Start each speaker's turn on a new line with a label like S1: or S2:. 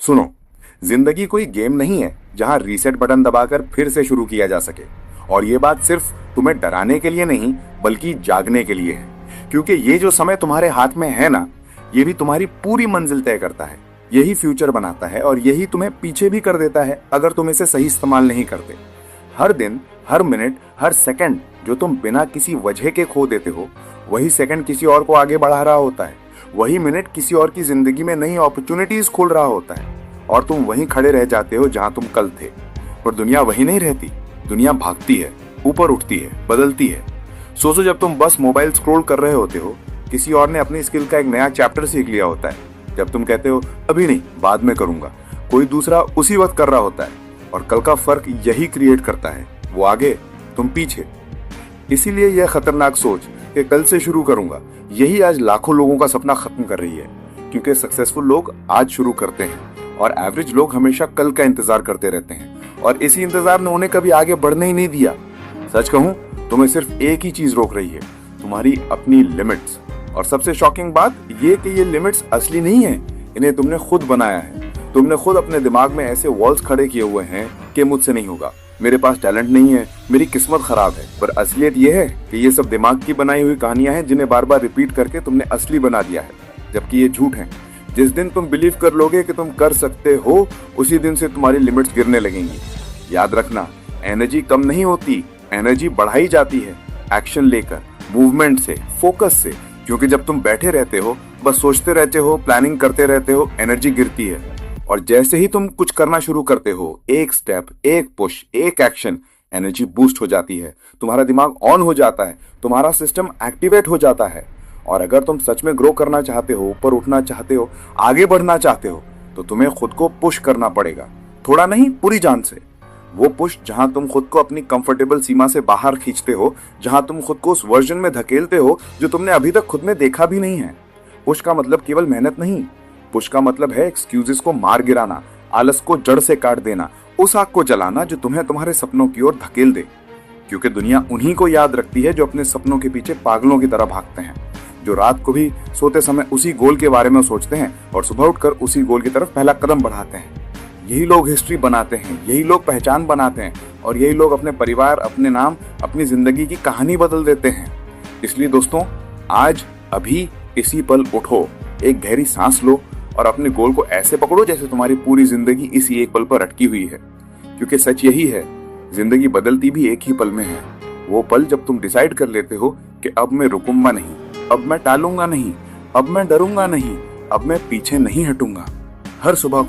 S1: सुनो, जिंदगी कोई गेम नहीं है जहां रीसेट बटन दबाकर फिर से शुरू किया जा सके। और ये बात सिर्फ तुम्हें डराने के लिए नहीं बल्कि जागने के लिए है, क्योंकि ये जो समय तुम्हारे हाथ में है ना, ये भी तुम्हारी पूरी मंजिल तय करता है। यही फ्यूचर बनाता है और यही तुम्हें पीछे भी कर देता है अगर तुम इसे सही इस्तेमाल नहीं करते। हर दिन, हर मिनट, हर सेकंड जो तुम बिना किसी वजह के खो देते हो, वही सेकंड किसी और को आगे बढ़ा रहा होता है। वही मिनट किसी और की जिंदगी में नई अपॉर्चुनिटीज खोल रहा होता है और तुम वहीं खड़े रह जाते हो जहां तुम कल थे। पर दुनिया वही नहीं रहती, दुनिया भागती है, ऊपर उठती है, बदलती है। सोचो, जब तुम बस मोबाइल स्क्रॉल कर रहे होते हो, किसी और ने अपनी स्किल का एक नया चैप्टर सीख लिया होता है। जब तुम कहते हो अभी नहीं, बाद में करूंगा, कोई दूसरा उसी वक्त कर रहा होता है। और कल का फर्क यही क्रिएट करता है, वो आगे, तुम पीछे। इसीलिए यह खतरनाक सोच कि कल से शुरू करूंगा, यही आज लाखों लोगों का सपना खत्म कर रही है। क्योंकि सक्सेसफुल लोग आज शुरू करते हैं और एवरेज लोग हमेशा कल का इंतजार करते रहते हैं, और इसी इंतजार ने उन्हें कभी आगे बढ़ने ही नहीं दिया। सच कहूं, तुम्हें सिर्फ एक ही चीज रोक रही है, तुम्हारी अपनी लिमिट्स। और सबसे शॉकिंग बात ये कि ये लिमिट्स असली नहीं है, इन्हें तुमने खुद बनाया है। तुमने खुद अपने दिमाग में ऐसे वॉल्स खड़े किए हुए हैं कि मुझसे नहीं होगा, मेरे पास टैलेंट नहीं है, मेरी किस्मत खराब है। पर असलियत ये है कि ये सब दिमाग की बनाई हुई कहानियां हैं जिन्हें बार बार रिपीट करके तुमने असली बना दिया है, जबकि ये झूठ है। जिस दिन तुम बिलीव कर लोगे कि तुम कर सकते हो, उसी दिन से तुम्हारी लिमिट्स गिरने लगेंगी। याद रखना, एनर्जी कम नहीं होती, एनर्जी बढ़ाई जाती है एक्शन लेकर, मूवमेंट से, फोकस से। क्योंकि जब तुम बैठे रहते हो, बस सोचते रहते हो, प्लानिंग करते रहते हो, एनर्जी गिरती है। और जैसे ही तुम कुछ करना शुरू करते हो, एक स्टेप, एक पुश, एक एक्शन, एनर्जी बूस्ट हो जाती है, तुम्हारा दिमाग ऑन हो जाता है, तुम्हारा सिस्टम एक्टिवेट हो जाता है। और अगर तुम सच में ग्रो करना चाहते हो, ऊपर उठना चाहते हो, आगे बढ़ना चाहते हो, तो तुम्हें खुद को पुश करना पड़ेगा। थोड़ा नहीं, पूरी जान से। वो पुश जहां तुम खुद को अपनी कंफर्टेबल सीमा से बाहर खींचते हो, जहां तुम खुद को उस वर्जन में धकेलते हो जो तुमने अभी तक खुद में देखा भी नहीं है। पुश का मतलब केवल मेहनत नहीं, पुश का मतलब है एक्सक्यूजेस को मार गिराना, आलस को जड़ से काट देना, उस आग को जलाना जो तुम्हें तुम्हारे सपनों की ओर धकेल दे। क्योंकि दुनिया उन्हीं को याद रखती है जो अपने सपनों के पीछे पागलों की तरह भागते हैं, जो रात को भी सोते समय उसी गोल के बारे में सोचते हैं और सुबह उठकर उसी गोल की तरफ पहला कदम बढ़ाते हैं। यही लोग हिस्ट्री बनाते हैं, यही लोग पहचान बनाते हैं, और यही लोग अपने परिवार, अपने नाम, अपनी जिंदगी की कहानी बदल देते हैं। इसलिए दोस्तों, आज, अभी, इसी पल उठो, एक गहरी सांस लो और अपने गोल को ऐसे पकड़ो जैसे तुम्हारी पूरी जिंदगी इसी एक पल पर अटकी हुई है। क्योंकि सच यही है, जिंदगी बदलती भी एक ही पल में है। वो पल जब तुम डिसाइड कर लेते हो कि अब मैं रुकूंगा नहीं, अब मैं टालूंगा नहीं, अब मैं डरूंगा नहीं, अब मैं पीछे नहीं हटूंगा। हर सुबह